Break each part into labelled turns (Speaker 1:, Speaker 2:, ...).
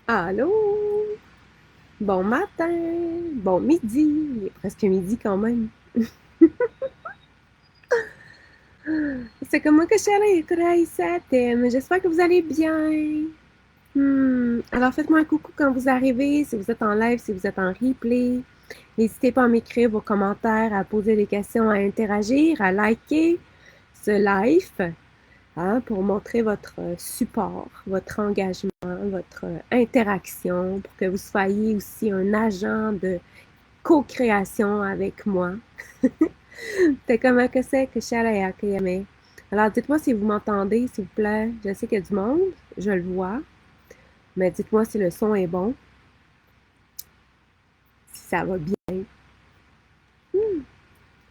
Speaker 1: Allô? Bon matin, bon midi, il est presque midi quand même. C'est comment que je suis allée écouter cette thème. J'espère que vous allez bien. Alors faites-moi un coucou quand vous arrivez, si vous êtes en live, si vous êtes en replay. N'hésitez pas à m'écrire vos commentaires, à poser des questions, à interagir, à liker ce live, hein, pour montrer votre support, votre engagement, votre interaction, pour que vous soyez aussi un agent de co-création avec moi. C'est comment que c'est que je suis allée à Kayame. Alors, dites-moi si vous m'entendez, s'il vous plaît. Je sais qu'il y a du monde, je le vois, mais dites-moi si le son est bon, si ça va bien.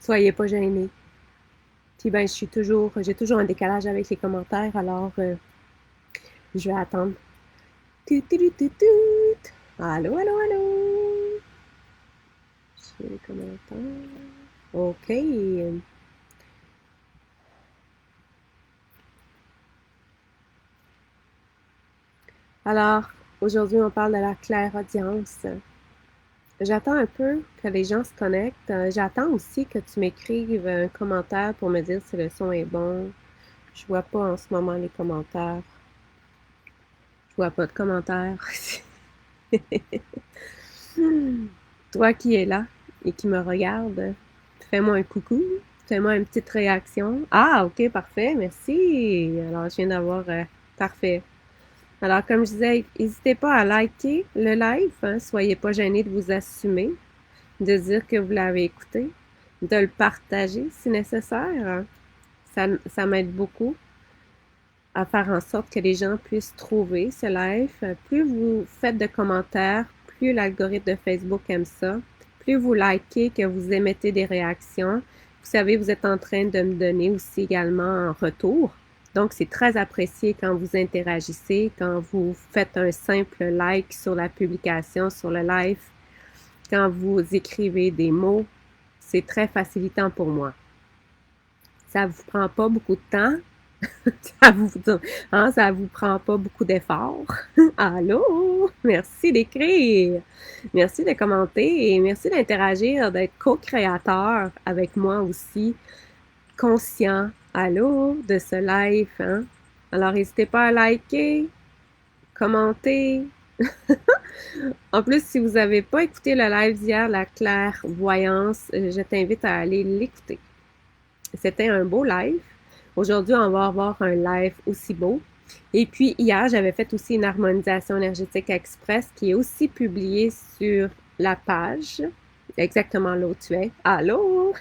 Speaker 1: Soyez pas gênés. Puis ben, j'ai toujours un décalage avec les commentaires, alors je vais attendre. Tout, tout, tout, tout, tout. Allô, allô, allô. J'ai les commentaires. OK. Alors, aujourd'hui, on parle de la clairaudience. J'attends un peu que les gens se connectent. J'attends aussi que tu m'écrives un commentaire pour me dire si le son est bon. Je vois pas en ce moment les commentaires. Je vois pas de commentaires. Toi qui es là et qui me regarde, fais-moi un coucou. Fais-moi une petite réaction. Ah, ok, parfait, merci. Alors, je viens d'avoir... parfait. Alors, comme je disais, n'hésitez pas à liker le live. Hein, soyez pas gênés de vous assumer, de dire que vous l'avez écouté, de le partager si nécessaire. Ça m'aide beaucoup à faire en sorte que les gens puissent trouver ce live. Plus vous faites de commentaires, plus l'algorithme de Facebook aime ça, plus vous likez, que vous émettez des réactions. Vous savez, vous êtes en train de me donner aussi également en retour. Donc, c'est très apprécié quand vous interagissez, quand vous faites un simple like sur la publication, sur le live, quand vous écrivez des mots. C'est très facilitant pour moi. Ça vous prend pas beaucoup de temps. Ça vous, ça vous prend pas beaucoup d'efforts. Allô? Merci d'écrire. Merci de commenter et merci d'interagir, d'être co-créateur avec moi aussi, conscient, allô, de ce live. Hein? Alors, n'hésitez pas à liker, commenter. En plus, si vous n'avez pas écouté le live d'hier, la clairvoyance, je t'invite à aller l'écouter. C'était un beau live. Aujourd'hui, on va avoir un live aussi beau. Et puis, hier, j'avais fait aussi une harmonisation énergétique express qui est aussi publiée sur la page. Exactement là où tu es. Allô?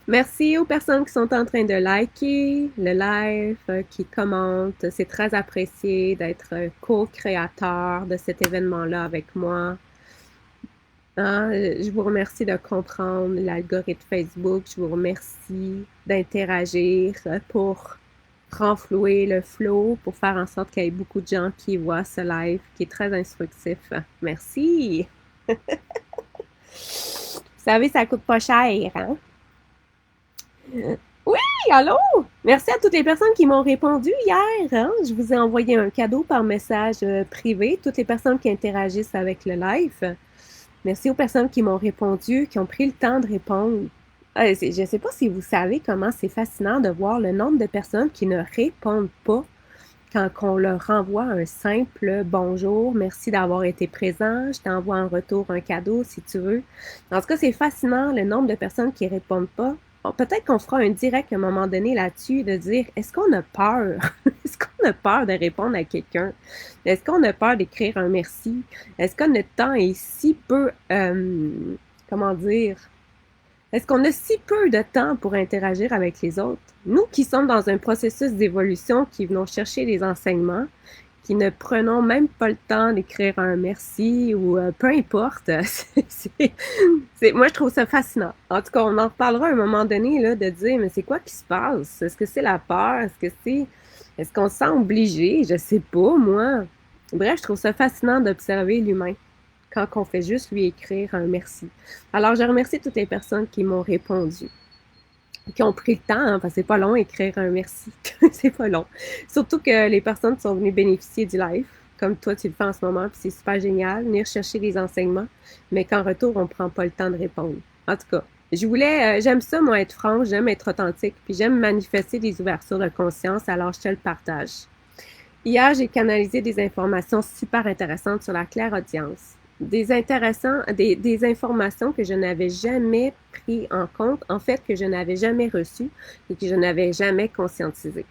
Speaker 1: Merci aux personnes qui sont en train de liker le live, qui commentent. C'est très apprécié d'être co-créateur de cet événement-là avec moi. Hein, je vous remercie de comprendre l'algorithme Facebook. Je vous remercie d'interagir pour renflouer le flow, pour faire en sorte qu'il y ait beaucoup de gens qui voient ce live qui est très instructif. Merci. Vous savez, ça coûte pas cher, hein? Oui, allô? Merci à toutes les personnes qui m'ont répondu hier. Hein? Je vous ai envoyé un cadeau par message privé, toutes les personnes qui interagissent avec le live. Merci aux personnes qui m'ont répondu, qui ont pris le temps de répondre. Je ne sais pas si vous savez comment c'est fascinant de voir le nombre de personnes qui ne répondent pas quand on leur renvoie un simple bonjour, merci d'avoir été présent, je t'envoie en retour un cadeau si tu veux. En tout cas, c'est fascinant le nombre de personnes qui répondent pas. Bon, peut-être qu'on fera un direct à un moment donné là-dessus de dire est-ce qu'on a peur? Est-ce qu'on a peur de répondre à quelqu'un? Est-ce qu'on a peur d'écrire un merci? Est-ce que notre temps est si peu, comment dire, est-ce qu'on a si peu de temps pour interagir avec les autres? Nous qui sommes dans un processus d'évolution, qui venons chercher des enseignements, qui ne prenons même pas le temps d'écrire un merci ou peu importe. Moi, je trouve ça fascinant. En tout cas, on en reparlera à un moment donné là, de dire, mais c'est quoi qui se passe? Est-ce que c'est la peur? Est-ce qu'on se sent obligé? Je sais pas, moi. Bref, je trouve ça fascinant d'observer l'humain quand on fait juste lui écrire un merci. Alors, je remercie toutes les personnes qui m'ont répondu, qui ont pris le temps, hein, parce que c'est pas long écrire un merci. C'est pas long. Surtout que les personnes sont venues bénéficier du live. comme toi tu le fais en ce moment, puis c'est super génial, venir chercher les enseignements, mais qu'en retour, on prend pas le temps de répondre. En tout cas, j'aime ça, moi, être franche, j'aime être authentique, puis j'aime manifester des ouvertures de conscience, alors je te le partage. Hier, j'ai canalisé des informations super intéressantes sur la clairaudience. Des informations que je n'avais jamais pris en compte, en fait, que je n'avais jamais reçues et que je n'avais jamais conscientisées.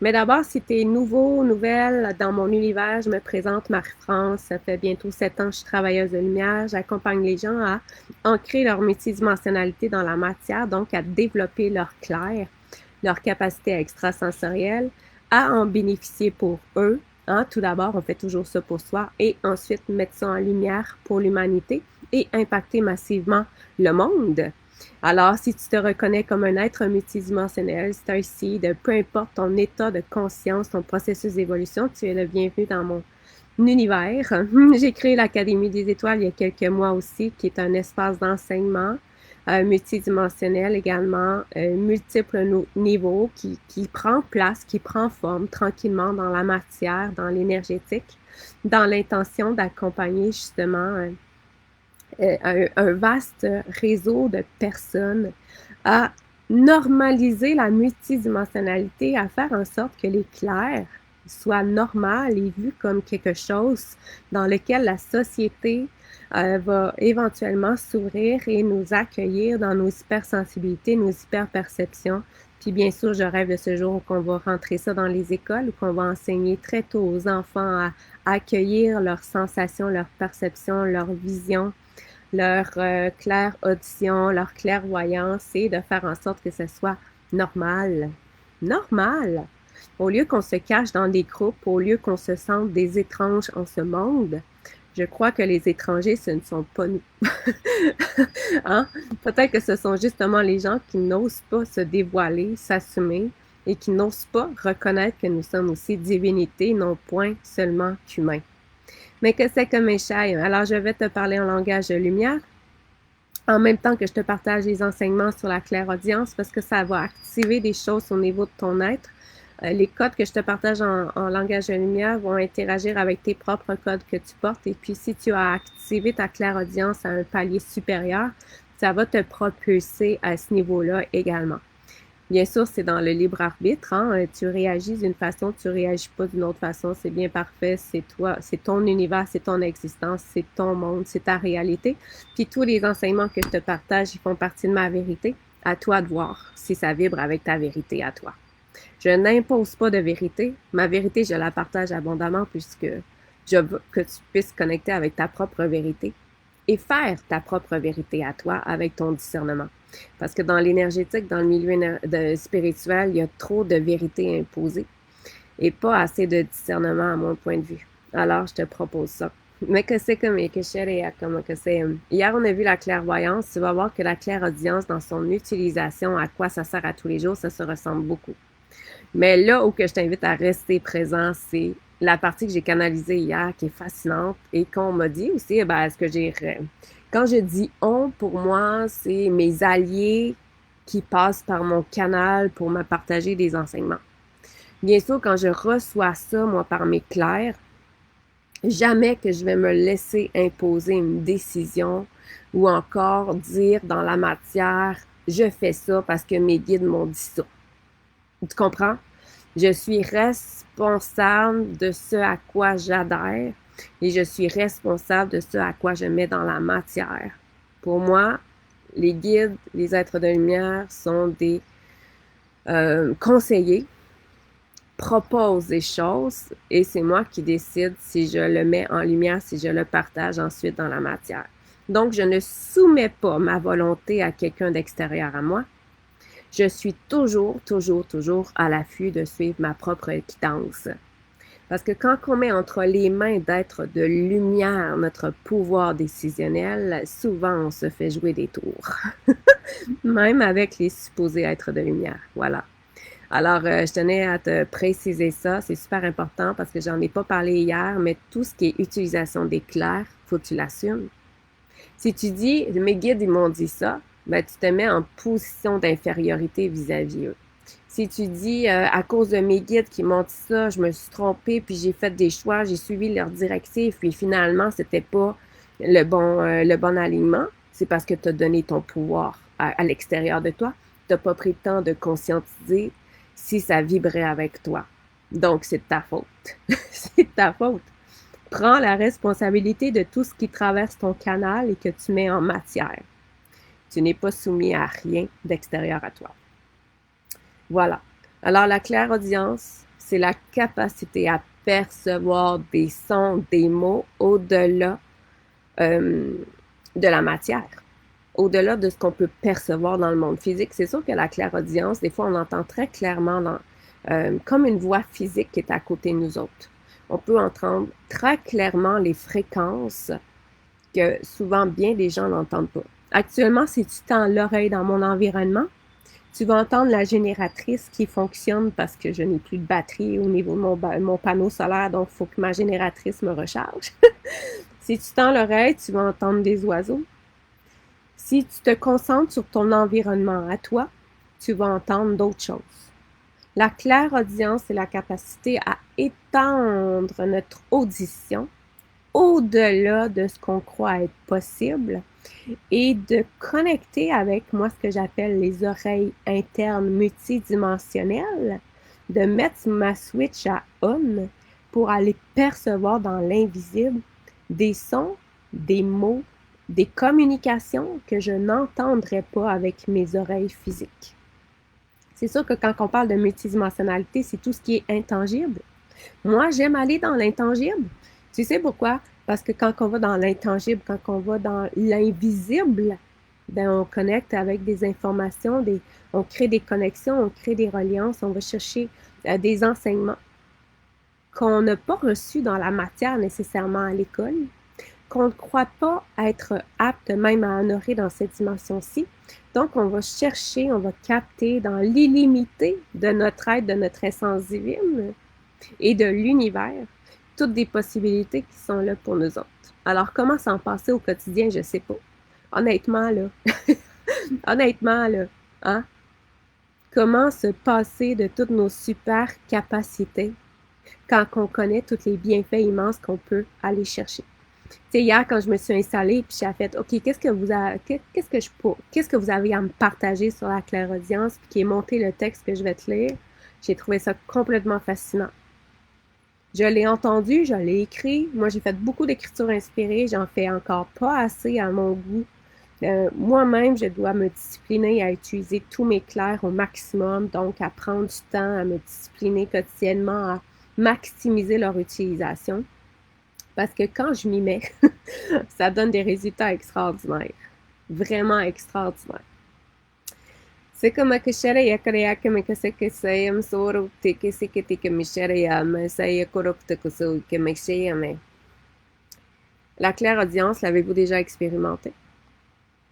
Speaker 1: Mais d'abord, si tu es nouveau, nouvelle dans mon univers, je me présente Marie-France. Ça fait bientôt 7 ans que je suis travailleuse de lumière. J'accompagne les gens à ancrer leur multidimensionnalité dans la matière, donc à développer leur clair, leur capacité extrasensorielle, à en bénéficier pour eux. Hein? Tout d'abord, on fait toujours ça pour soi et ensuite mettre ça en lumière pour l'humanité et impacter massivement le monde. Alors, si tu te reconnais comme un être multidimensionnel, c'est un seed, peu importe ton état de conscience, ton processus d'évolution, tu es le bienvenu dans mon univers. J'ai créé l'Académie des étoiles il y a quelques mois aussi, qui est un espace d'enseignement multidimensionnel également, multiples niveaux, qui prend place, qui prend forme tranquillement dans la matière, dans l'énergétique, dans l'intention d'accompagner justement un vaste réseau de personnes à normaliser la multidimensionnalité, à faire en sorte que l'éclair soit normal et vu comme quelque chose dans lequel la société va éventuellement s'ouvrir et nous accueillir dans nos hypersensibilités, nos hyperperceptions. Puis bien sûr, je rêve de ce jour où on va rentrer ça dans les écoles, où on va enseigner très tôt aux enfants à accueillir leurs sensations, leurs perceptions, leurs visions, leur claire audition, leur clairvoyance et de faire en sorte que ce soit normal. Normal! Au lieu qu'on se cache dans des groupes, au lieu qu'on se sente des étranges en ce monde, je crois que les étrangers, ce ne sont pas nous. Hein? Peut-être que ce sont justement les gens qui n'osent pas se dévoiler, s'assumer et qui n'osent pas reconnaître que nous sommes aussi divinités, non point seulement qu'humains. Mais que c'est que mes chers? Alors, je vais te parler en langage de lumière, en même temps que je te partage les enseignements sur la clairaudience, parce que ça va activer des choses au niveau de ton être. Les codes que je te partage en langage de lumière vont interagir avec tes propres codes que tu portes. Et puis, si tu as activé ta clairaudience à un palier supérieur, ça va te propulser à ce niveau-là également. Bien sûr, c'est dans le libre arbitre. Hein? Tu réagis d'une façon, tu réagis pas d'une autre façon. C'est bien parfait. C'est toi, c'est ton univers, c'est ton existence, c'est ton monde, c'est ta réalité. Puis tous les enseignements que je te partage, ils font partie de ma vérité. À toi de voir si ça vibre avec ta vérité à toi. Je n'impose pas de vérité. Ma vérité, je la partage abondamment puisque je veux que tu puisses connecter avec ta propre vérité et faire ta propre vérité à toi avec ton discernement. Parce que dans l'énergétique, dans le milieu spirituel, il y a trop de vérité imposée et pas assez de discernement à mon point de vue. Alors, je te propose ça. Mais que c'est comme que c'est. Hier, on a vu la clairvoyance. Tu vas voir que la clairaudience, dans son utilisation, à quoi ça sert à tous les jours, ça se ressemble beaucoup. Mais là où que je t'invite à rester présent, c'est la partie que j'ai canalisée hier, qui est fascinante et qu'on m'a dit aussi, est-ce que j'ai... Quand je dis « on », pour moi, c'est mes alliés qui passent par mon canal pour me partager des enseignements. Bien sûr, quand je reçois ça, moi, par mes clairs, jamais que je vais me laisser imposer une décision ou encore dire dans la matière « je fais ça parce que mes guides m'ont dit ça ». Tu comprends? Je suis responsable de ce à quoi j'adhère et je suis responsable de ce à quoi je mets dans la matière. Pour moi, les guides, les êtres de lumière sont des conseillers, proposent des choses et c'est moi qui décide si je le mets en lumière, si je le partage ensuite dans la matière. Donc, je ne soumets pas ma volonté à quelqu'un d'extérieur à moi. Je suis toujours à l'affût de suivre ma propre guidance. Parce que quand on met entre les mains d'êtres de lumière notre pouvoir décisionnel, souvent on se fait jouer des tours. Même avec les supposés êtres de lumière. Voilà. Alors, je tenais à te préciser ça. C'est super important parce que j'en ai pas parlé hier, mais tout ce qui est utilisation d'éclairs, faut que tu l'assumes. Si tu dis, mes guides, ils m'ont dit ça, ben, tu te mets en position d'infériorité vis-à-vis eux. Si tu dis à cause de mes guides qui m'ont dit ça, je me suis trompée, puis j'ai fait des choix, j'ai suivi leurs directives, puis finalement, c'était pas le bon alignement, c'est parce que tu as donné ton pouvoir à l'extérieur de toi. Tu n'as pas pris le temps de conscientiser si ça vibrait avec toi. Donc, c'est de ta faute. C'est de ta faute. Prends la responsabilité de tout ce qui traverse ton canal et que tu mets en matière. Tu n'es pas soumis à rien d'extérieur à toi. Voilà. Alors, la clairaudience, c'est la capacité à percevoir des sons, des mots au-delà de la matière, au-delà de ce qu'on peut percevoir dans le monde physique. C'est sûr que la clairaudience, des fois, on entend très clairement comme une voix physique qui est à côté de nous autres. On peut entendre très clairement les fréquences que souvent bien des gens n'entendent pas. Actuellement, si tu tends l'oreille dans mon environnement, tu vas entendre la génératrice qui fonctionne parce que je n'ai plus de batterie au niveau de mon panneau solaire, donc il faut que ma génératrice me recharge. Si tu tends l'oreille, tu vas entendre des oiseaux. Si tu te concentres sur ton environnement à toi, tu vas entendre d'autres choses. La clairaudience, c'est la capacité à étendre notre audition au-delà de ce qu'on croit être possible et de connecter avec moi ce que j'appelle les oreilles internes multidimensionnelles, de mettre ma switch à on pour aller percevoir dans l'invisible des sons, des mots, des communications que je n'entendrais pas avec mes oreilles physiques. C'est sûr que quand on parle de multidimensionnalité, c'est tout ce qui est intangible. Moi, j'aime aller dans l'intangible. Tu sais pourquoi? Parce que quand on va dans l'intangible, quand on va dans l'invisible, ben on connecte avec des informations, on crée des connexions, on crée des reliances, on va chercher des enseignements qu'on n'a pas reçus dans la matière nécessairement à l'école, qu'on ne croit pas être apte même à honorer dans cette dimension-ci. Donc, on va chercher, on va capter dans l'illimité de notre être, de notre essence divine et de l'univers, toutes des possibilités qui sont là pour nous autres. Alors, comment s'en passer au quotidien, je sais pas. Honnêtement, là, hein? Comment se passer de toutes nos super capacités quand on connaît tous les bienfaits immenses qu'on peut aller chercher? Tu sais, hier, quand je me suis installée, puis j'ai fait, OK, qu'est-ce que vous avez à me partager sur la clairaudience, puis qui est monté le texte que je vais te lire, j'ai trouvé ça complètement fascinant. Je l'ai entendu, je l'ai écrit. Moi, j'ai fait beaucoup d'écriture inspirée. J'en fais encore pas assez à mon goût. Moi-même, je dois me discipliner à utiliser tous mes clairs au maximum, donc à prendre du temps, à me discipliner quotidiennement, à maximiser leur utilisation. Parce que quand je m'y mets, ça donne des résultats extraordinaires. Vraiment extraordinaires. C'est comme que Sheraya Koreaka Mekaseke Sayam Soro Teke Seketike Misheraya Masaya Koroktakuso Kemeshayame. La clairaudience, l'avez-vous déjà expérimenté?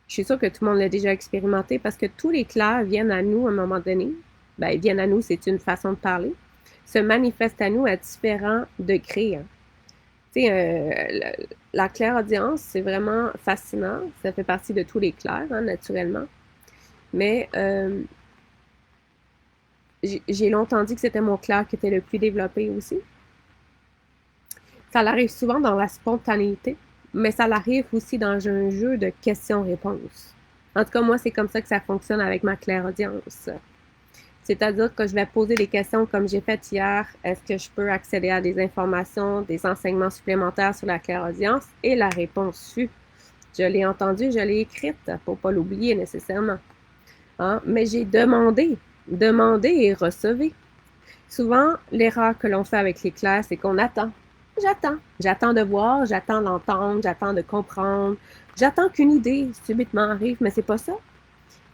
Speaker 1: Je suis sûre que tout le monde l'a déjà expérimenté parce que tous les clairs viennent à nous à un moment donné. Ben, ils viennent à nous, c'est une façon de parler. Se manifestent à nous à différents degrés. Tu sais, la clairaudience, c'est vraiment fascinant. Ça fait partie de tous les clairs, hein, naturellement. Mais j'ai longtemps dit que c'était mon clair qui était le plus développé aussi. Ça l'arrive souvent dans la spontanéité, mais ça l'arrive aussi dans un jeu de questions-réponses. En tout cas, moi, c'est comme ça que ça fonctionne avec ma clairaudience. C'est-à-dire que je vais poser des questions comme j'ai fait hier. Est-ce que je peux accéder à des informations, des enseignements supplémentaires sur la clairaudience? Et la réponse fut, je l'ai entendue, je l'ai écrite, pour pas l'oublier nécessairement. Hein? Mais j'ai demandé et recevé. Souvent, l'erreur que l'on fait avec les clairs, c'est qu'on attend. J'attends de voir, j'attends d'entendre, j'attends de comprendre. J'attends qu'une idée subitement arrive, mais c'est pas ça.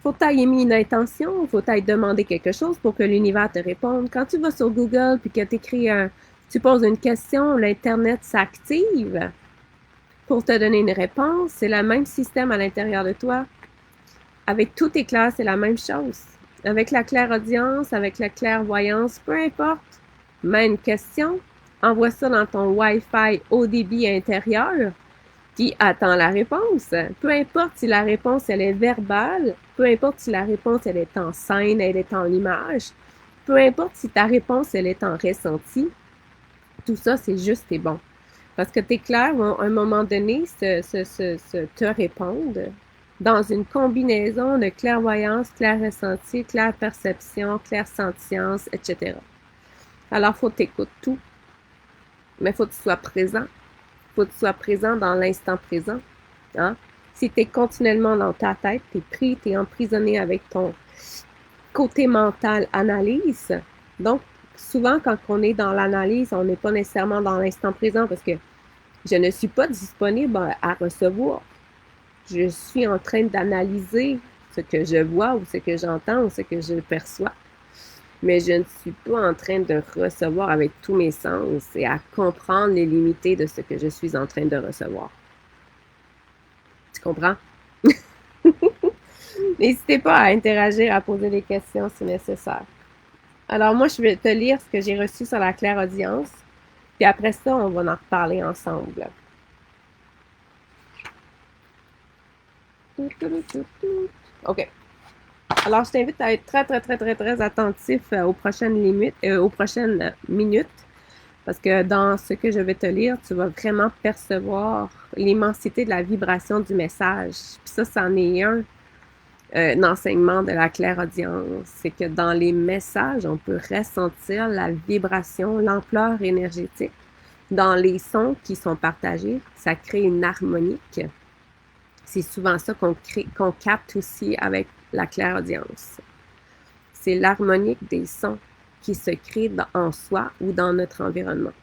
Speaker 1: Faut que tu aies mis une intention, faut que tu aies demandé quelque chose pour que l'univers te réponde. Quand tu vas sur Google puis que tu poses une question, l'Internet s'active pour te donner une réponse. C'est le même système à l'intérieur de toi. Avec tous tes clairs, c'est la même chose. Avec la clairaudience, avec la clairvoyance, peu importe. Mets une question, envoie ça dans ton Wi-Fi haut débit intérieur, Qui attend la réponse. Peu importe si la réponse, elle est verbale, peu importe si la réponse, elle est en scène, elle est en image, peu importe si ta réponse, elle est en ressenti, tout ça, c'est juste et bon. Parce que tes clairs vont, à un moment donné, te répondre dans une combinaison de clairvoyance, clair ressenti, clair perception, clair sentience, etc. Alors, faut t'écouter tout, mais faut que tu sois présent. Faut que tu sois présent dans l'instant présent. Hein? Si tu es continuellement dans ta tête, tu es pris, tu es emprisonné avec ton côté mental analyse. Donc, souvent, quand on est dans l'analyse, on n'est pas nécessairement dans l'instant présent parce que je ne suis pas disponible à recevoir. Je suis en train d'analyser ce que je vois ou ce que j'entends ou ce que je perçois. Mais je ne suis pas en train de recevoir avec tous mes sens et à comprendre les limites de ce que je suis en train de recevoir. Tu comprends? N'hésitez pas à interagir, à poser des questions si nécessaire. Alors moi, je vais te lire ce que j'ai reçu sur la clairaudience, puis après ça, on va en reparler ensemble. OK. Alors, je t'invite à être très, très, très, très, très attentif aux prochaines minutes, parce que dans ce que je vais te lire, tu vas vraiment percevoir l'immensité de la vibration du message. Puis ça, c'en est un enseignement de la clairaudience. C'est que dans les messages, on peut ressentir la vibration, l'ampleur énergétique. Dans les sons qui sont partagés, ça crée une harmonique. C'est souvent ça qu'on capte aussi avec la clairaudience. C'est l'harmonique des sons qui se crée en soi ou dans notre environnement.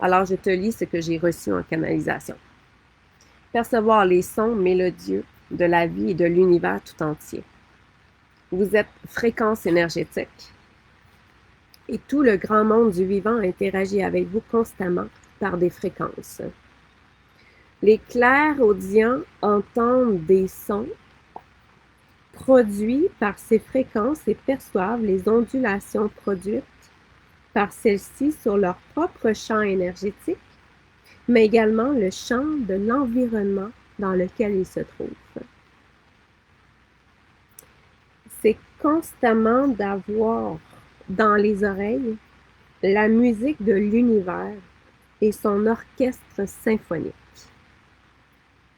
Speaker 1: Alors, je te lis ce que j'ai reçu en canalisation. Percevoir les sons mélodieux de la vie et de l'univers tout entier. Vous êtes fréquence énergétique et tout le grand monde du vivant interagit avec vous constamment par des fréquences. Les clairaudients entendent des sons produits par ces fréquences et perçoivent les ondulations produites par celles-ci sur leur propre champ énergétique, mais également le champ de l'environnement dans lequel ils se trouvent. C'est constamment d'avoir dans les oreilles la musique de l'univers et son orchestre symphonique.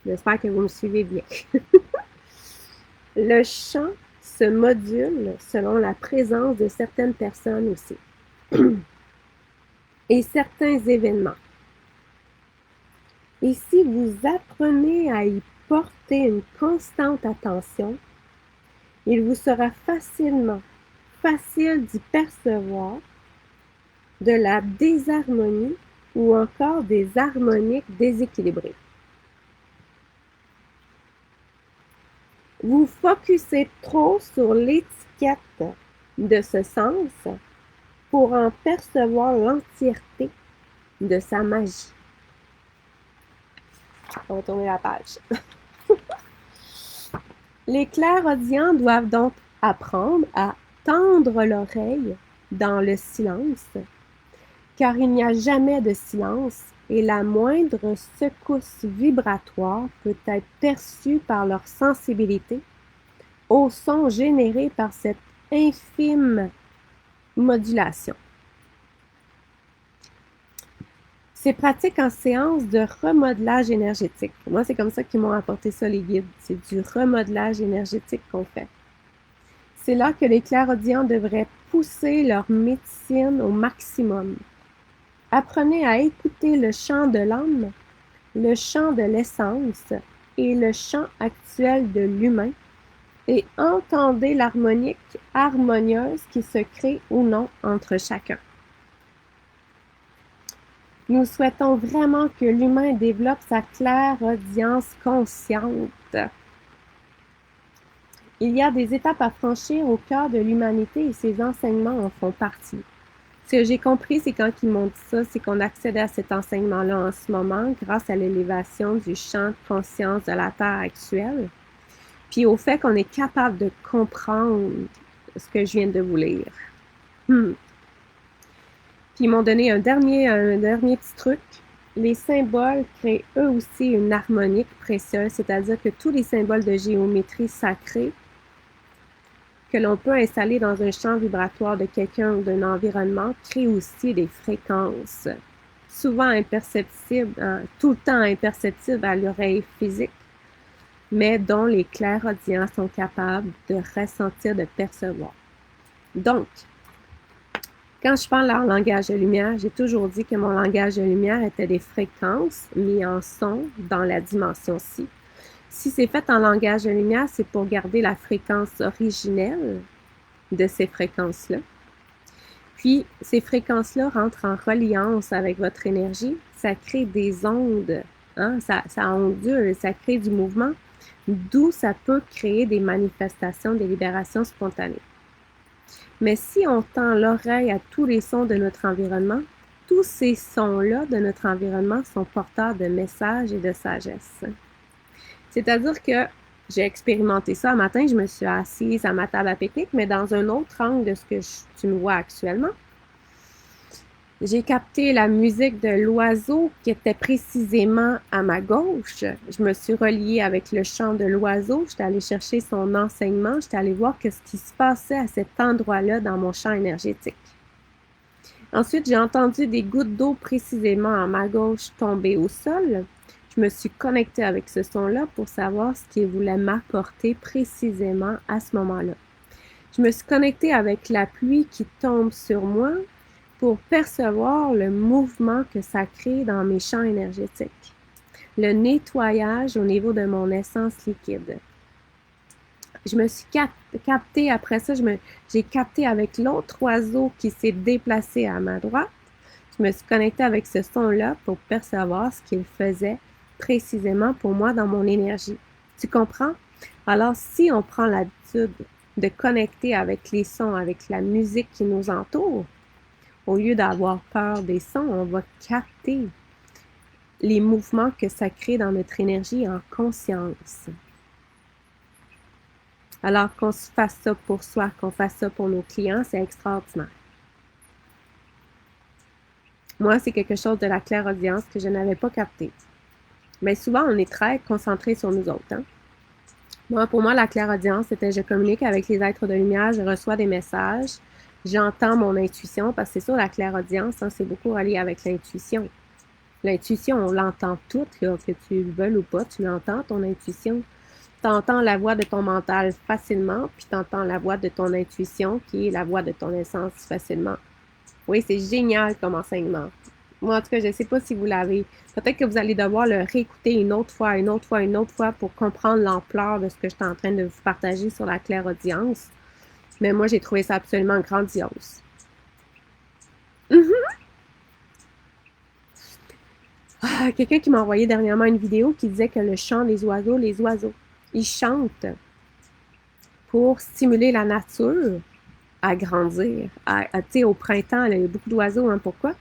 Speaker 1: J'espère que vous me suivez bien. Le chant se module selon la présence de certaines personnes aussi et certains événements. Et si vous apprenez à y porter une constante attention, il vous sera facile d'y percevoir de la désharmonie ou encore des harmoniques déséquilibrées. Vous focussez trop sur l'étiquette de ce sens pour en percevoir l'entièreté de sa magie. On va tourner la page. Les clairaudients doivent donc apprendre à tendre l'oreille dans le silence, car il n'y a jamais de silence et la moindre secousse vibratoire peut être perçue par leur sensibilité au son généré par cette infime modulation. C'est pratique en séance de remodelage énergétique. Moi, c'est comme ça qu'ils m'ont apporté ça, les guides. C'est du remodelage énergétique qu'on fait. C'est là que les clairaudients devraient pousser leur médecine au maximum. Apprenez à écouter le chant de l'âme, le chant de l'essence et le chant actuel de l'humain et entendez l'harmonique harmonieuse qui se crée ou non entre chacun. Nous souhaitons vraiment que l'humain développe sa clairaudience consciente. Il y a des étapes à franchir au cœur de l'humanité et ces enseignements en font partie. Ce que j'ai compris, c'est quand ils m'ont dit ça, c'est qu'on accède à cet enseignement-là en ce moment grâce à l'élévation du champ de conscience de la Terre actuelle, puis au fait qu'on est capable de comprendre ce que je viens de vous lire. Puis ils m'ont donné un dernier petit truc. les symboles créent eux aussi une harmonique précieuse, c'est-à-dire que tous les symboles de géométrie sacrée que l'on peut installer dans un champ vibratoire de quelqu'un ou d'un environnement créent aussi des fréquences, souvent imperceptibles, tout le temps imperceptibles à l'oreille physique, mais dont les clairaudients sont capables de ressentir, de percevoir. Donc, quand je parle en langage de lumière, j'ai toujours dit que mon langage de lumière était des fréquences mis en son dans la dimension ci. Si c'est fait en langage de lumière, c'est pour garder la fréquence originelle de ces fréquences-là. Puis, ces fréquences-là rentrent en reliance avec votre énergie. Ça crée des ondes, hein? Ça ondule, ça crée du mouvement, d'où ça peut créer des manifestations, des libérations spontanées. Mais si on tend l'oreille à tous les sons de notre environnement, tous ces sons-là de notre environnement sont porteurs de messages et de sagesse. C'est-à-dire que j'ai expérimenté ça un matin, je me suis assise à ma table à pique-nique, mais dans un autre angle de ce que tu me vois actuellement. J'ai capté la musique de l'oiseau qui était précisément à ma gauche. Je me suis reliée avec le chant de l'oiseau. J'étais allée chercher son enseignement. J'étais allée voir ce qui se passait à cet endroit-là dans mon champ énergétique. Ensuite, j'ai entendu des gouttes d'eau précisément à ma gauche tomber au sol. Je me suis connectée avec ce son-là pour savoir ce qu'il voulait m'apporter précisément à ce moment-là. Je me suis connectée avec la pluie qui tombe sur moi pour percevoir le mouvement que ça crée dans mes champs énergétiques. Le nettoyage au niveau de mon essence liquide. Je me suis captée, après ça, j'ai capté avec l'autre oiseau qui s'est déplacé à ma droite. Je me suis connectée avec ce son-là pour percevoir ce qu'il faisait précisément pour moi dans mon énergie. Tu comprends? Alors, si on prend l'habitude de connecter avec les sons, avec la musique qui nous entoure, au lieu d'avoir peur des sons, on va capter les mouvements que ça crée dans notre énergie en conscience. Alors qu'on fasse ça pour soi, qu'on fasse ça pour nos clients, c'est extraordinaire. Moi, c'est quelque chose de la clairaudience que je n'avais pas capté. Mais souvent, on est très concentré sur nous autres. Hein? Pour moi, la clairaudience, c'était je communique avec les êtres de lumière, je reçois des messages, j'entends mon intuition, parce que c'est sûr, la clairaudience, hein, c'est beaucoup relié avec l'intuition. L'intuition, on l'entend toute, là, que tu le veuilles ou pas, tu l'entends, ton intuition. Tu entends la voix de ton mental facilement, puis tu entends la voix de ton intuition, qui est la voix de ton essence facilement. Oui, c'est génial comme enseignement. Moi, en tout cas, je ne sais pas si vous l'avez. Peut-être que vous allez devoir le réécouter une autre fois, une autre fois, une autre fois pour comprendre l'ampleur de ce que je suis en train de vous partager sur la clairaudience. Mais moi, j'ai trouvé ça absolument grandiose. Quelqu'un qui m'a envoyé dernièrement une vidéo qui disait que le chant des oiseaux, les oiseaux, ils chantent pour stimuler la nature à grandir. Tu sais, au printemps, là, il y a beaucoup d'oiseaux. Hein, pourquoi?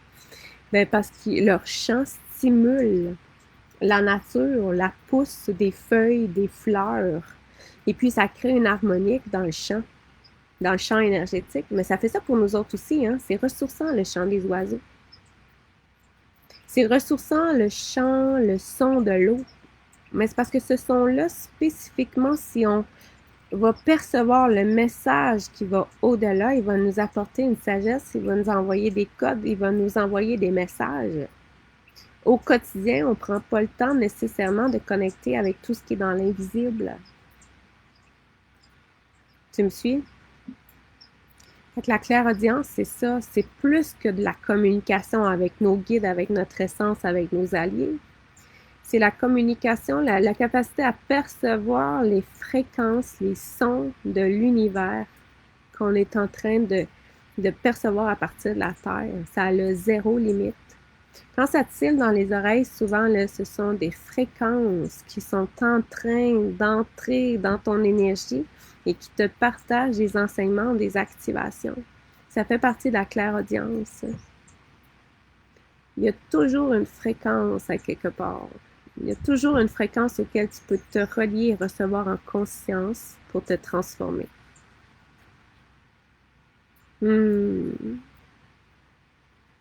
Speaker 1: Ben parce que leur chant stimule la nature, la pousse des feuilles, des fleurs. Et puis, ça crée une harmonique dans le champ énergétique. Mais ça fait ça pour nous autres aussi. Hein? C'est ressourçant, le chant des oiseaux. C'est ressourçant, le chant, le son de l'eau. Mais c'est parce que ce son-là, spécifiquement, si on va percevoir le message qui va au-delà, il va nous apporter une sagesse, il va nous envoyer des codes, il va nous envoyer des messages. Au quotidien, on ne prend pas le temps nécessairement de connecter avec tout ce qui est dans l'invisible. Tu me suis? Fait la clairaudience, c'est ça. C'est plus que de la communication avec nos guides, avec notre essence, avec nos alliés. C'est la communication, la capacité à percevoir les fréquences, les sons de l'univers qu'on est en train de percevoir à partir de la Terre. Ça a le zéro limite. Quand ça tire dans les oreilles, souvent, là, ce sont des fréquences qui sont en train d'entrer dans ton énergie et qui te partagent des enseignements, des activations. Ça fait partie de la clairaudience. Il y a toujours une fréquence à quelque part. Il y a toujours une fréquence auquel tu peux te relier et recevoir en conscience pour te transformer.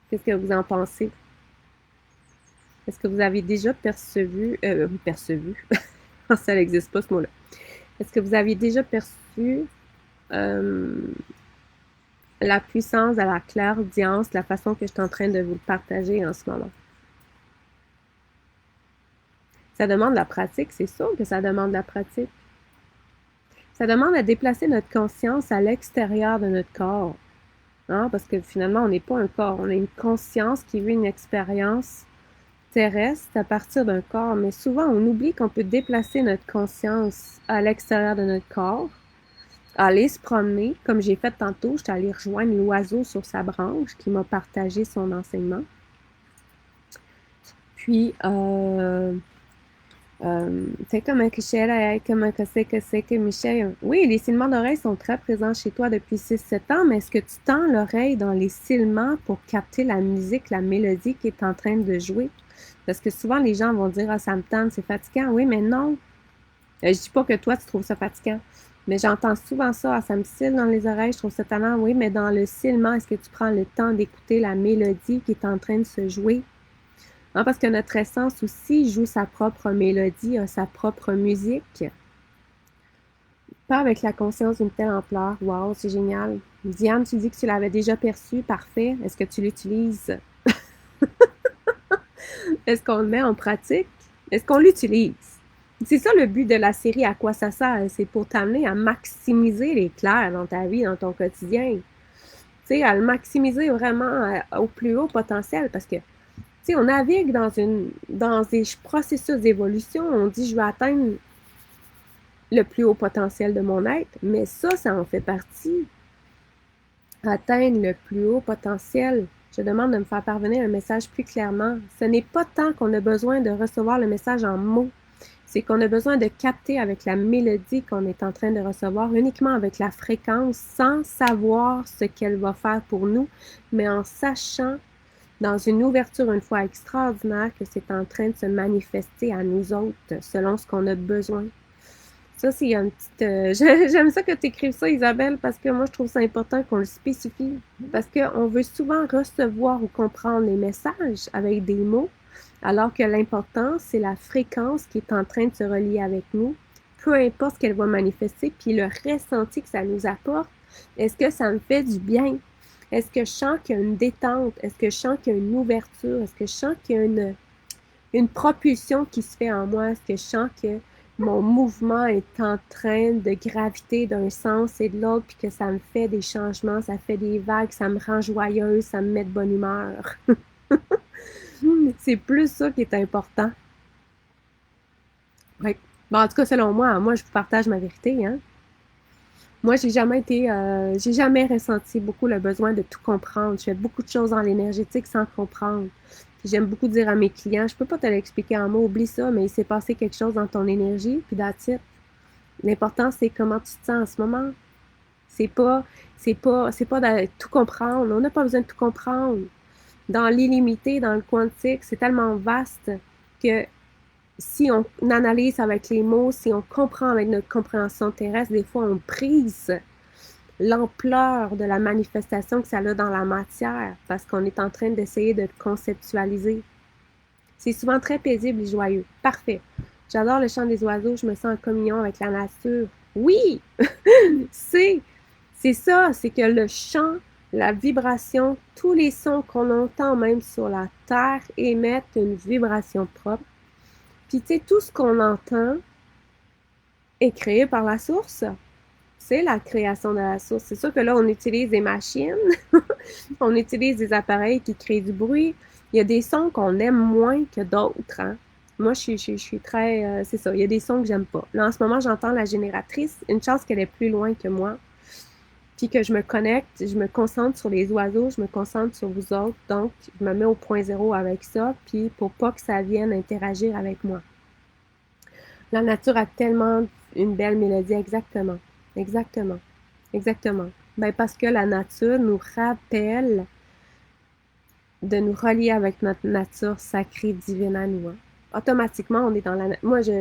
Speaker 1: Qu'est-ce que vous en pensez? Est-ce que vous avez déjà percevu, ça n'existe pas ce mot-là. Est-ce que vous avez déjà perçu euh, la puissance de la clairaudience, la façon que je suis en train de vous le partager en ce moment? Ça demande de la pratique, c'est sûr que ça demande de la pratique. Ça demande à déplacer notre conscience à l'extérieur de notre corps. Hein? Parce que finalement, on n'est pas un corps, on a une conscience qui vit une expérience terrestre à partir d'un corps. Mais souvent, on oublie qu'on peut déplacer notre conscience à l'extérieur de notre corps, aller se promener, comme j'ai fait tantôt, je suis allée rejoindre l'oiseau sur sa branche qui m'a partagé son enseignement. Puis, c'est comme que c'est que Michel. Oui, les cils d'oreilles sont très présents chez toi depuis 6-7 ans, mais est-ce que tu tends l'oreille dans les cils pour capter la musique, la mélodie qui est en train de jouer? Parce que souvent, les gens vont dire, ah, ça me tente, c'est fatigant. Oui, mais non. Je dis pas que toi, tu trouves ça fatigant. Mais j'entends souvent ça, ah, ça me cille dans les oreilles, je trouve ça tannant. Oui, mais dans le cilement, est-ce que tu prends le temps d'écouter la mélodie qui est en train de se jouer? Hein, parce que notre essence aussi joue sa propre mélodie, a sa propre musique. Pas avec la conscience d'une telle ampleur. Wow, c'est génial. Diane, tu dis que tu l'avais déjà perçu. Parfait. Est-ce que tu l'utilises? Est-ce qu'on le met en pratique? Est-ce qu'on l'utilise? C'est ça le but de la série À quoi ça sert? C'est pour t'amener à maximiser l'éclair dans ta vie, dans ton quotidien. Tu sais, à le maximiser vraiment au plus haut potentiel parce que, tu sais, on navigue dans des processus d'évolution. On dit, je vais atteindre le plus haut potentiel de mon être, mais ça en fait partie. Atteindre le plus haut potentiel. Je demande de me faire parvenir un message plus clairement. Ce n'est pas tant qu'on a besoin de recevoir le message en mots, c'est qu'on a besoin de capter avec la mélodie qu'on est en train de recevoir, uniquement avec la fréquence, sans savoir ce qu'elle va faire pour nous, mais en sachant, dans une ouverture une fois extraordinaire, que c'est en train de se manifester à nous autres, selon ce qu'on a besoin. Ça, c'est une petite... j'aime ça que tu écrives ça, Isabelle, parce que moi, je trouve ça important qu'on le spécifie. Parce qu'on veut souvent recevoir ou comprendre les messages avec des mots, alors que l'important, c'est la fréquence qui est en train de se relier avec nous, peu importe ce qu'elle va manifester, puis le ressenti que ça nous apporte. Est-ce que ça me fait du bien? Est-ce que je sens qu'il y a une détente? Est-ce que je sens qu'il y a une ouverture? Est-ce que je sens qu'il y a une propulsion qui se fait en moi? Est-ce que je sens que mon mouvement est en train de graviter d'un sens et de l'autre, puis que ça me fait des changements, ça fait des vagues, ça me rend joyeuse, ça me met de bonne humeur? C'est plus ça qui est important. Ouais. Bon, en tout cas, selon moi, je vous partage ma vérité, hein. Moi, j'ai jamais ressenti beaucoup le besoin de tout comprendre. Je fais beaucoup de choses dans l'énergétique sans comprendre. Puis j'aime beaucoup dire à mes clients, je peux pas te l'expliquer en mots, oublie ça, mais il s'est passé quelque chose dans ton énergie, puis that's it. L'important, c'est comment tu te sens en ce moment. C'est pas de tout comprendre. On n'a pas besoin de tout comprendre. Dans l'illimité, dans le quantique, c'est tellement vaste que si on analyse avec les mots, si on comprend avec notre compréhension terrestre, des fois on prise l'ampleur de la manifestation que ça a dans la matière parce qu'on est en train d'essayer de le conceptualiser. C'est souvent très paisible et joyeux. Parfait. J'adore le chant des oiseaux, je me sens en communion avec la nature. Oui! c'est ça, c'est que le chant, la vibration, tous les sons qu'on entend même sur la terre émettent une vibration propre. Puis, tu sais, tout ce qu'on entend est créé par la source. C'est la création de la source. C'est sûr que là, on utilise des machines, on utilise des appareils qui créent du bruit. Il y a des sons qu'on aime moins que d'autres. Hein? Moi, je suis très... c'est ça, il y a des sons que j'aime pas. Là, en ce moment, j'entends la génératrice. Une chance qu'elle est plus loin que moi. Puis que je me connecte, je me concentre sur les oiseaux, je me concentre sur vous autres. Donc, je me mets au point zéro avec ça, puis pour pas que ça vienne interagir avec moi. La nature a tellement une belle mélodie, exactement. Exactement. Exactement. Ben parce que la nature nous rappelle de nous relier avec notre nature sacrée divine à nous. Hein. Automatiquement, on est dans la... Moi, tu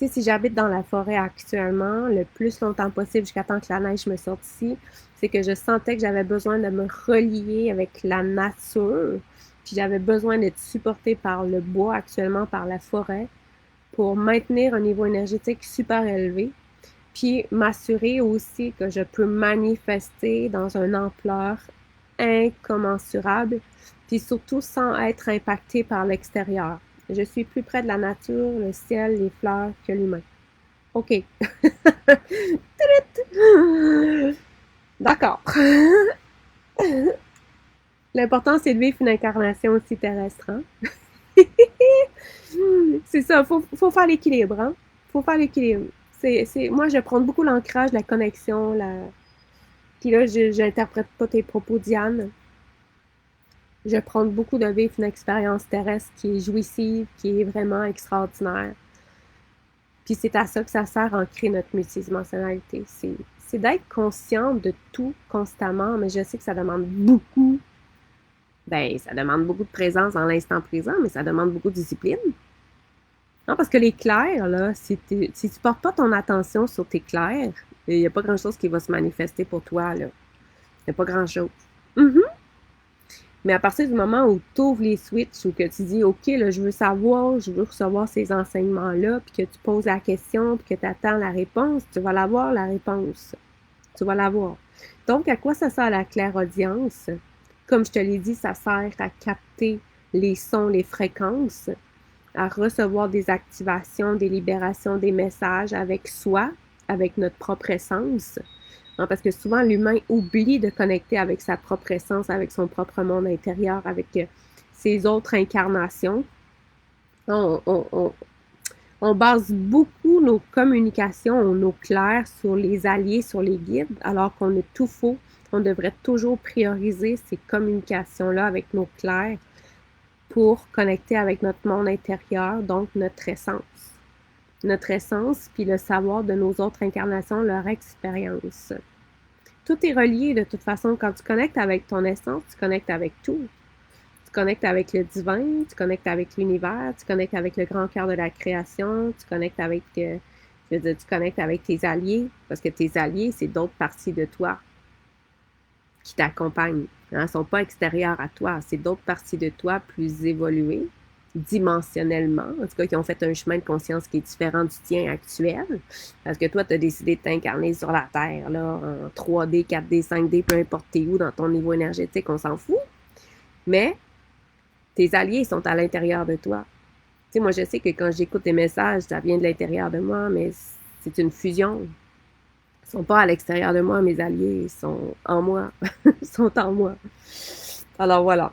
Speaker 1: sais, si j'habite dans la forêt actuellement, le plus longtemps possible jusqu'à temps que la neige me sorte ici, c'est que je sentais que j'avais besoin de me relier avec la nature puis j'avais besoin d'être supportée par le bois, actuellement par la forêt, pour maintenir un niveau énergétique super élevé, puis m'assurer aussi que je peux manifester dans une ampleur incommensurable, puis surtout sans être impactée par l'extérieur. Je suis plus près de la nature, le ciel, les fleurs que l'humain. OK. D'accord. L'important, c'est de vivre une incarnation aussi terrestre. Hein? C'est ça, faut faire l'équilibre. Hein? Faut faire l'équilibre. Moi, je prends beaucoup l'ancrage, la connexion. Puis là, je n'interprète pas tes propos, Diane. Je prends beaucoup de vivre une expérience terrestre qui est jouissive, qui est vraiment extraordinaire. Puis c'est à ça que ça sert à ancrer notre multidimensionnalité. C'est d'être consciente de tout constamment, mais je sais que ça demande beaucoup. Ben, ça demande beaucoup de présence dans l'instant présent, mais ça demande beaucoup de discipline. Non, parce que les clairs, là, si tu portes pas ton attention sur tes clairs, il n'y a pas grand-chose qui va se manifester pour toi, là. Il n'y a pas grand-chose. Mm-hmm. Mais à partir du moment où tu ouvres les switches ou que tu dis, OK, là, je veux savoir, je veux recevoir ces enseignements-là, puis que tu poses la question, puis que tu attends la réponse, tu vas l'avoir, la réponse. Tu vas l'avoir. Donc, à quoi ça sert la clairaudience? Comme je te l'ai dit, ça sert à capter les sons, les fréquences, à recevoir des activations, des libérations, des messages avec soi, avec notre propre essence. Non, parce que souvent, l'humain oublie de connecter avec sa propre essence, avec son propre monde intérieur, avec ses autres incarnations. On base beaucoup nos communications, nos clairs sur les alliés, sur les guides, alors qu'on a tout faux. On devrait toujours prioriser ces communications-là avec nos clairs pour connecter avec notre monde intérieur, donc notre essence. Notre essence, puis le savoir de nos autres incarnations, leur expérience. Tout est relié de toute façon. Quand tu connectes avec ton essence, tu connectes avec tout. Tu connectes avec le divin, tu connectes avec l'univers, tu connectes avec le grand cœur de la création, tu connectes avec, tu connectes avec tes alliés, parce que tes alliés, c'est d'autres parties de toi qui t'accompagnent. Ils ne sont pas extérieurs à toi, c'est d'autres parties de toi plus évoluées, dimensionnellement, en tout cas qui ont fait un chemin de conscience qui est différent du tien actuel, parce que toi, tu as décidé de t'incarner sur la Terre, là, en 3D, 4D, 5D, peu importe t'es où dans ton niveau énergétique, on s'en fout, mais tes alliés sont à l'intérieur de toi. Tu sais, moi, je sais que quand j'écoute des messages, ça vient de l'intérieur de moi, mais c'est une fusion. Ils sont pas à l'extérieur de moi, mes alliés, ils sont en moi. Ils sont en moi. Alors voilà.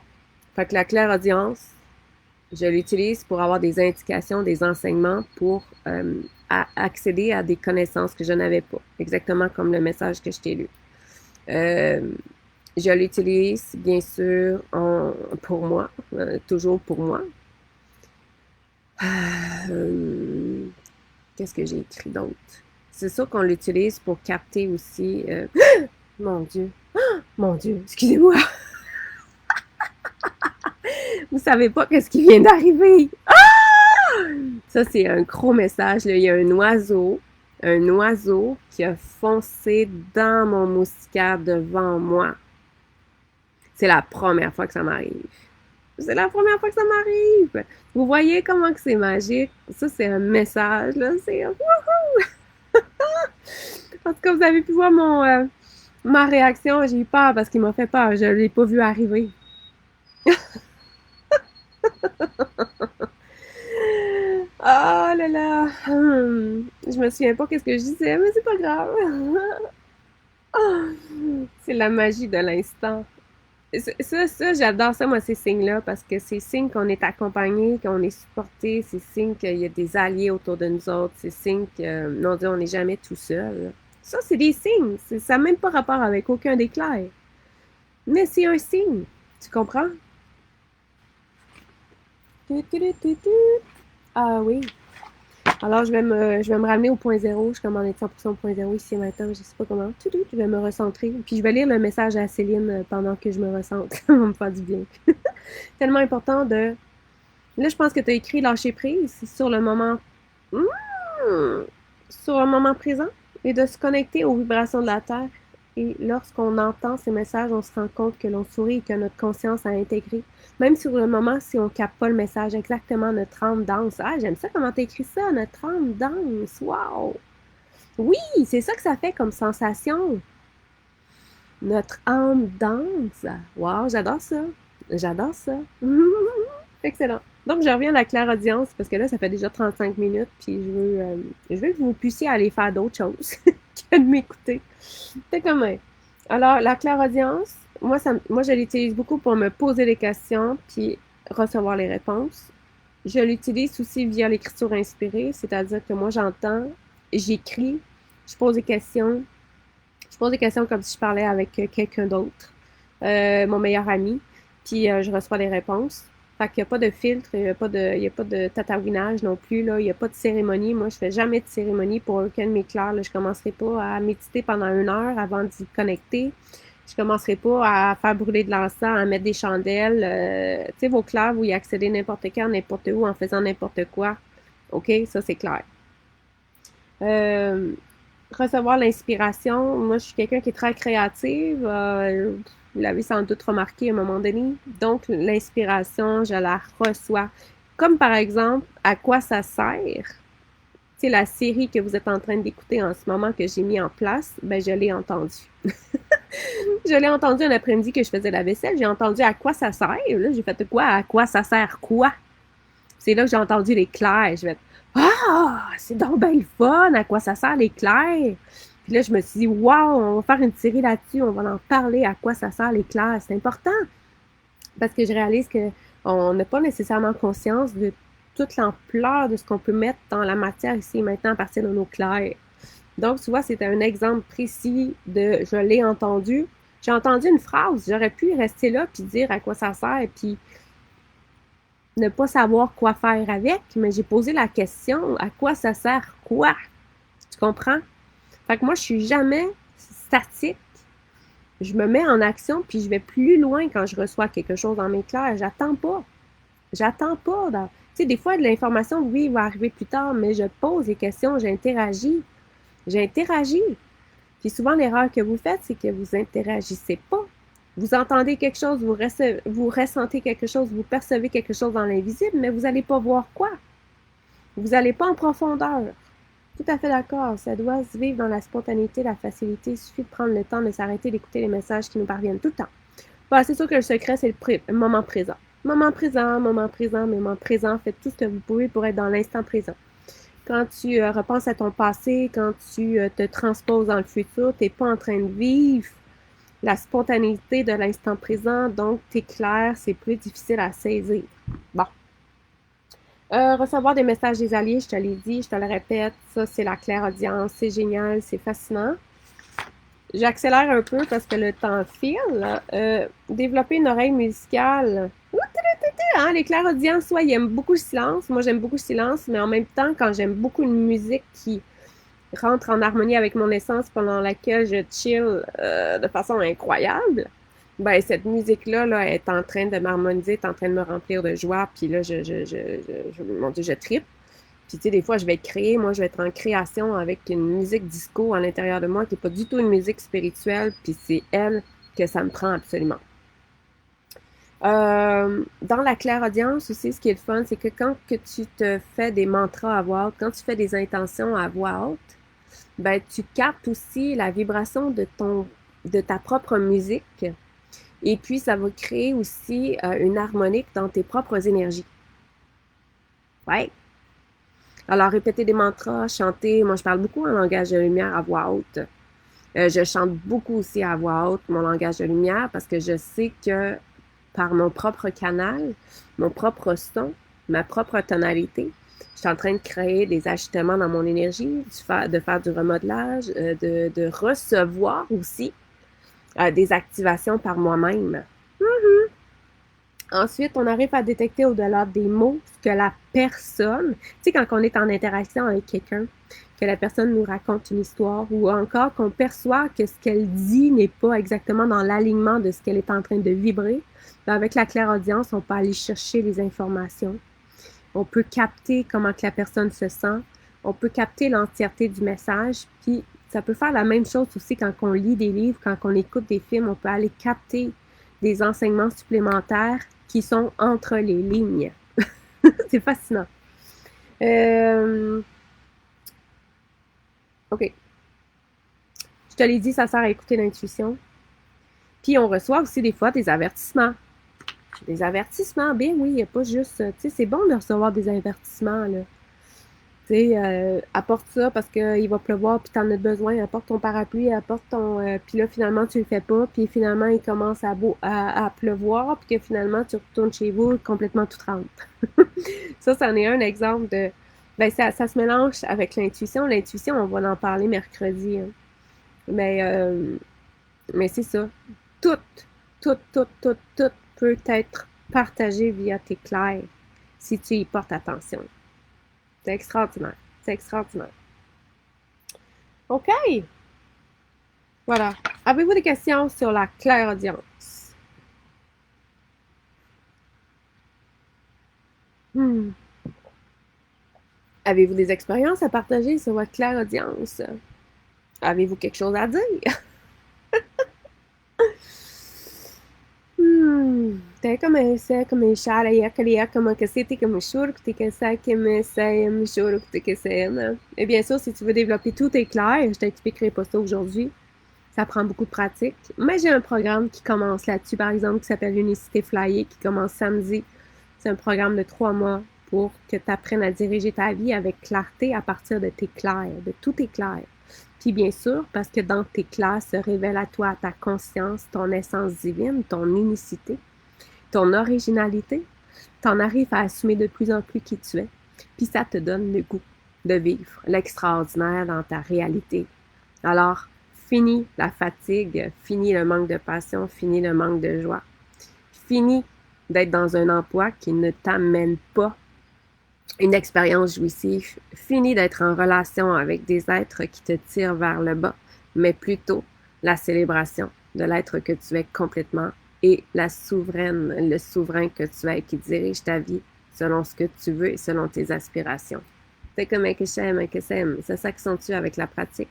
Speaker 1: Fait que la clairaudience, je l'utilise pour avoir des indications, des enseignements pour accéder à des connaissances que je n'avais pas. Exactement comme le message que je t'ai lu. Je l'utilise, bien sûr, pour moi, toujours pour moi. Qu'est-ce que j'ai écrit d'autre? C'est sûr qu'on l'utilise pour capter aussi... Mon Dieu! Mon Dieu! Excusez-moi! Vous savez pas qu'est-ce qui vient d'arriver! Ça, c'est un gros message. Là. Il y a un oiseau qui a foncé dans mon moustiquaire devant moi. C'est la première fois que ça m'arrive. C'est la première fois que ça m'arrive. Vous voyez comment que c'est magique? Ça, c'est un message, là. C'est wouhou! En tout cas, vous avez pu voir ma réaction. J'ai eu peur parce qu'il m'a fait peur. Je ne l'ai pas vu arriver. Oh là là! Je me souviens pas qu'est-ce que je disais, mais c'est pas grave. C'est la magie de l'instant. Ça, j'adore ça, moi, ces signes-là, parce que c'est signe qu'on est accompagné, qu'on est supporté, c'est signe qu'il y a des alliés autour de nous autres, c'est signe que, non, on n'est jamais tout seul. Ça, c'est des signes. Ça n'a même pas rapport avec aucun des clairs. Mais c'est un signe. Tu comprends? Ah oui. Alors, je vais me ramener au point zéro. Je commande 100% au point zéro ici maintenant. Je sais pas comment. Je vais me recentrer. Puis, je vais lire le message à Céline pendant que je me recentre. Ça va me faire du bien. Tellement important de... Là, je pense que tu as écrit lâcher prise sur le moment... sur le moment présent et de se connecter aux vibrations de la Terre. Et lorsqu'on entend ces messages, on se rend compte que l'on sourit et que notre conscience a intégré. Même sur le moment, si on ne capte pas le message, exactement notre âme danse. Ah, j'aime ça comment t'écris ça, notre âme danse. Wow! Oui, c'est ça que ça fait comme sensation. Notre âme danse. Wow, j'adore ça. J'adore ça. Excellent. Donc, je reviens à la clairaudience parce que là, ça fait déjà 35 minutes, puis je veux que vous puissiez aller faire d'autres choses que de m'écouter. C'est comme. Alors, la clairaudience, moi, je l'utilise beaucoup pour me poser des questions, puis recevoir les réponses. Je l'utilise aussi via l'écriture inspirée, c'est-à-dire que moi, j'entends, j'écris, je pose des questions. Je pose des questions comme si je parlais avec quelqu'un d'autre, mon meilleur ami, puis je reçois des réponses. Fait qu'il n'y a pas de filtre, il n'y a pas de tatouinage non plus, là. Il n'y a pas de cérémonie. Moi, je fais jamais de cérémonie pour aucun de mes clairs. Là. Je ne commencerai pas à méditer pendant 1 heure avant d'y connecter. Je ne commencerai pas à faire brûler de l'encens, à mettre des chandelles. Tu sais, vos clairs, vous y accédez n'importe quand, n'importe où, en faisant n'importe quoi. OK? Ça, c'est clair. Recevoir l'inspiration. Moi, je suis quelqu'un qui est très créative. Vous l'avez sans doute remarqué à un moment donné. Donc, l'inspiration, je la reçois. Comme par exemple, à quoi ça sert? C'est la série que vous êtes en train d'écouter en ce moment que j'ai mis en place, ben je l'ai entendu. Je l'ai entendu un après-midi que je faisais la vaisselle. J'ai entendu à quoi ça sert. Là, j'ai fait quoi? À quoi ça sert quoi? C'est là que j'ai entendu les clairs. Je vais être ah! C'est donc bien le fun! À quoi ça sert l'éclair? Puis là, je me suis dit, wow, on va faire une série là-dessus, on va en parler, à quoi ça sert l'éclair. C'est important parce que je réalise qu'on n'a pas nécessairement conscience de toute l'ampleur de ce qu'on peut mettre dans la matière ici et maintenant à partir de nos clairs. Donc, tu vois, c'était un exemple précis de je l'ai entendu. J'ai entendu une phrase, j'aurais pu rester là puis dire à quoi ça sert, puis ne pas savoir quoi faire avec, mais j'ai posé la question, à quoi ça sert quoi? Tu comprends? Fait que moi, je suis jamais statique. Je me mets en action, puis je vais plus loin quand je reçois quelque chose dans mes clairs. J'attends pas. J'attends pas. Tu sais, des fois, de l'information, oui, va arriver plus tard, mais je pose des questions, j'interagis. J'interagis. Puis souvent, l'erreur que vous faites, c'est que vous interagissez pas. Vous entendez quelque chose, vous ressentez quelque chose, vous percevez quelque chose dans l'invisible, mais vous n'allez pas voir quoi. Vous n'allez pas en profondeur. Tout à fait d'accord. Ça doit se vivre dans la spontanéité, la facilité. Il suffit de prendre le temps de s'arrêter d'écouter les messages qui nous parviennent tout le temps. Bon, c'est sûr que le secret, c'est le moment présent. Moment présent, moment présent, moment présent. Faites tout ce que vous pouvez pour être dans l'instant présent. Quand tu repenses à ton passé, quand tu te transposes dans le futur, tu n'es pas en train de vivre la spontanéité de l'instant présent, donc t'es clair, c'est plus difficile à saisir. Bon. Recevoir des messages des alliés, je te l'ai dit, je te le répète, ça c'est la clairaudience, c'est génial, c'est fascinant. J'accélère un peu parce que le temps file. Développer une oreille musicale. Hein, les clairaudiences, soit ils aiment beaucoup le silence, moi j'aime beaucoup le silence, mais en même temps, quand j'aime beaucoup une musique qui rentre en harmonie avec mon essence pendant laquelle je chill de façon incroyable, ben cette musique-là là, est en train de m'harmoniser, est en train de me remplir de joie, puis là, mon Dieu, je trippe. Puis tu sais, des fois, je vais créer, moi, je vais être en création avec une musique disco à l'intérieur de moi qui n'est pas du tout une musique spirituelle, puis c'est elle que ça me prend absolument. Dans la clairaudience aussi, ce qui est le fun, c'est que quand que tu te fais des mantras à voix haute, quand tu fais des intentions à voix haute, ben tu captes aussi la vibration de ta propre musique. Et puis, ça va créer aussi une harmonique dans tes propres énergies. Ouais. Alors, répéter des mantras, chanter. Moi, je parle beaucoup en langage de lumière à voix haute. Je chante beaucoup aussi à voix haute mon langage de lumière parce que je sais que par mon propre canal, mon propre son, ma propre tonalité, je suis en train de créer des ajustements dans mon énergie, de faire du remodelage, de recevoir aussi des activations par moi-même. Ensuite, on arrive à détecter au-delà des mots ce que la personne, tu sais, quand on est en interaction avec quelqu'un, que la personne nous raconte une histoire ou encore qu'on perçoit que ce qu'elle dit n'est pas exactement dans l'alignement de ce qu'elle est en train de vibrer. Avec la clairaudience, on peut aller chercher les informations. On peut capter comment que la personne se sent. On peut capter l'entièreté du message. Puis, ça peut faire la même chose aussi quand on lit des livres, quand on écoute des films, on peut aller capter des enseignements supplémentaires qui sont entre les lignes. C'est fascinant. OK. Je te l'ai dit, ça sert à écouter l'intuition. Puis on reçoit aussi des fois des avertissements. Des avertissements, bien oui, il n'y a pas juste... Tu sais, c'est bon de recevoir des avertissements, là. Tu sais, apporte ça parce qu'il va pleuvoir puis t'en as besoin, apporte ton parapluie, apporte ton... puis là, finalement, tu le fais pas, puis finalement, il commence à pleuvoir, puis que finalement, tu retournes chez vous complètement tout trempe. Ça, c'en est un exemple de... Ben, ça se mélange avec l'intuition. L'intuition, on va en parler mercredi. Hein. Mais c'est ça. Tout, tout peut être partagé via tes clairs si tu y portes attention. C'est extraordinaire. C'est extraordinaire. OK. Voilà. Avez-vous des questions sur la clairaudience? Avez-vous des expériences à partager sur votre clairaudience? Avez-vous quelque chose à dire? Te começa a começar a criar como que c'était comme chou que que ça que me c'est chou que c'est. Et bien sûr, si tu veux développer tous tes clairs, je t'expliquerai pas ça aujourd'hui. Ça prend beaucoup de pratique. Mais j'ai un programme qui commence là-dessus, par exemple, qui s'appelle Unicité Flyer, qui commence samedi. C'est un programme de 3 mois pour que tu apprennes à diriger ta vie avec clarté à partir de tes clairs, de tous tes clairs. Puis bien sûr, parce que dans tes clairs se révèle à toi ta conscience, ton essence divine, ton unicité, ton originalité. T'en arrives à assumer de plus en plus qui tu es. Puis ça te donne le goût de vivre l'extraordinaire dans ta réalité. Alors, fini la fatigue, fini le manque de passion, fini le manque de joie. Fini d'être dans un emploi qui ne t'amène pas une expérience jouissive. Fini d'être en relation avec des êtres qui te tirent vers le bas, mais plutôt la célébration de l'être que tu es complètement et la souveraine, le souverain que tu es qui dirige ta vie selon ce que tu veux et selon tes aspirations. C'est comme un que j'aime, ça s'accentue avec la pratique.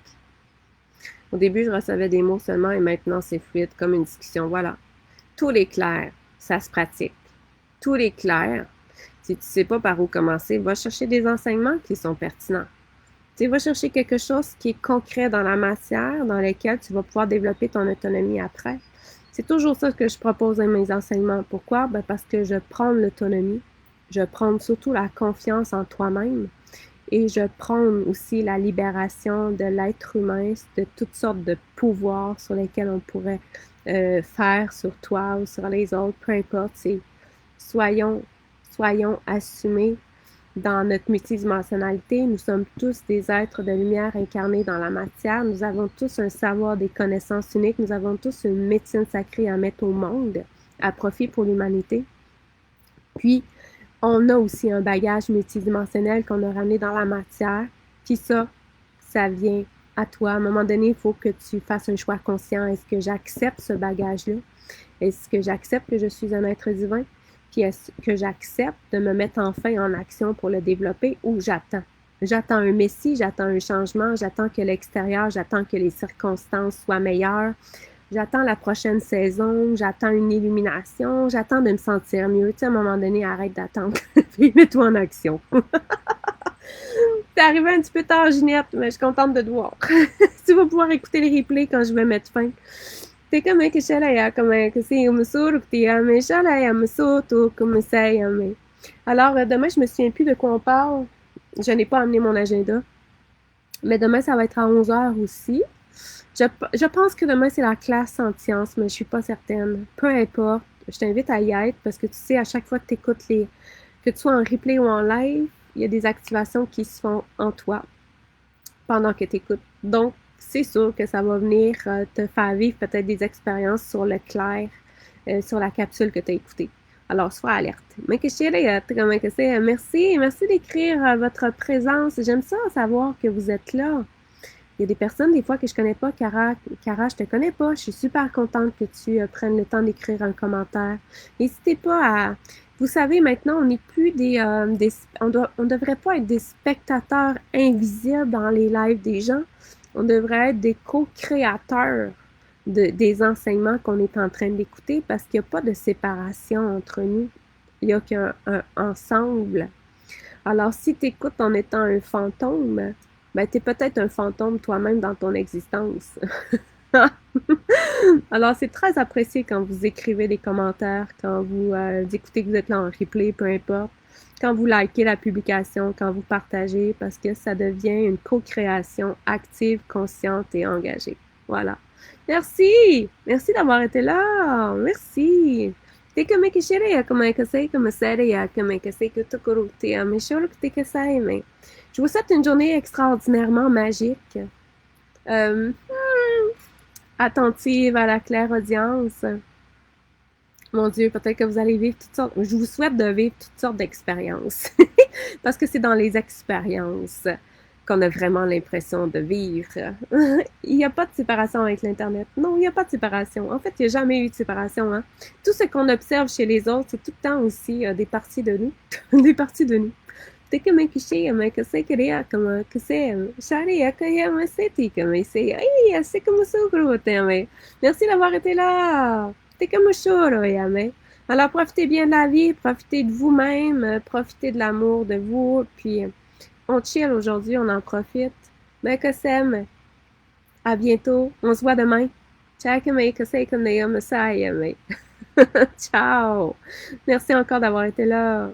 Speaker 1: Au début, je recevais des mots seulement et maintenant c'est fluide comme une discussion. Voilà. Tous les clairs, ça se pratique. Tous les clairs, si tu ne sais pas par où commencer, va chercher des enseignements qui sont pertinents. Tu vas chercher quelque chose qui est concret dans la matière, dans lequel tu vas pouvoir développer ton autonomie après. C'est toujours ça que je propose dans mes enseignements. Pourquoi? Ben parce que je prends l'autonomie, je prends surtout la confiance en toi-même et je prends aussi la libération de l'être humain, de toutes sortes de pouvoirs sur lesquels on pourrait faire sur toi ou sur les autres, peu importe. Soyons assumés dans notre multidimensionnalité. Nous sommes tous des êtres de lumière incarnés dans la matière. Nous avons tous un savoir, des connaissances uniques. Nous avons tous une médecine sacrée à mettre au monde, à profit pour l'humanité. Puis, on a aussi un bagage multidimensionnel qu'on a ramené dans la matière. Puis ça vient à toi. À un moment donné, il faut que tu fasses un choix conscient. Est-ce que j'accepte ce bagage-là? Est-ce que j'accepte que je suis un être divin? Puis est-ce que j'accepte de me mettre enfin en action pour le développer ou j'attends? J'attends un messie, j'attends un changement, j'attends que l'extérieur, j'attends que les circonstances soient meilleures, j'attends la prochaine saison, j'attends une illumination, j'attends de me sentir mieux. Tu sais, à un moment donné, arrête d'attendre et mets-toi en action. T'es arrivé un petit peu tard, Ginette, mais je suis contente de te voir. Tu vas pouvoir écouter les replays quand je vais mettre fin. Te kama que shalaya kama que c'est umsur que ame shalaya msoto comme ça ame. Alors demain je me souviens plus de quoi on parle. Je n'ai pas amené mon agenda. Mais demain ça va être à 11h aussi. Je pense que demain c'est la classe en sciences, mais je suis pas certaine. Peu importe, je t'invite à y être parce que tu sais à chaque fois que tu écoutes que tu sois en replay ou en live, il y a des activations qui se font en toi pendant que tu écoutes. Donc c'est sûr que ça va venir te faire vivre peut-être des expériences sur le clair, sur la capsule que tu as écoutée. Alors, sois alerte. Merci d'écrire votre présence. J'aime ça, savoir que vous êtes là. Il y a des personnes, des fois, que je connais pas. Cara, je te connais pas. Je suis super contente que tu prennes le temps d'écrire un commentaire. N'hésitez pas à... Vous savez, maintenant, on n'est plus on devrait pas être des spectateurs invisibles dans les lives des gens. On devrait être des co-créateurs des enseignements qu'on est en train d'écouter parce qu'il n'y a pas de séparation entre nous. Il n'y a qu'un ensemble. Alors, si tu écoutes en étant un fantôme, ben, tu es peut-être un fantôme toi-même dans ton existence. Alors, c'est très apprécié quand vous écrivez des commentaires, quand vous écoutez que vous êtes là en replay, peu importe, quand vous likez la publication, quand vous partagez, parce que ça devient une co-création active, consciente et engagée. Voilà. Merci! Merci d'avoir été là! Merci! Je vous souhaite une journée extraordinairement magique. Euh, Attentive à la clairaudience. Mon Dieu, peut-être que vous allez vivre toutes sortes. Je vous souhaite de vivre toutes sortes d'expériences. Parce que c'est dans les expériences qu'on a vraiment l'impression de vivre. Il n'y a pas de séparation avec l'Internet. Non, il n'y a pas de séparation. En fait, il n'y a jamais eu de séparation. Hein? Tout ce qu'on observe chez les autres, c'est tout le temps aussi des parties de nous. Des parties de nous. Merci d'avoir été là. Alors, profitez bien de la vie, profitez de vous-même, profitez de l'amour de vous, puis on chill aujourd'hui, on en profite. À bientôt, on se voit demain. Ciao. Merci encore d'avoir été là.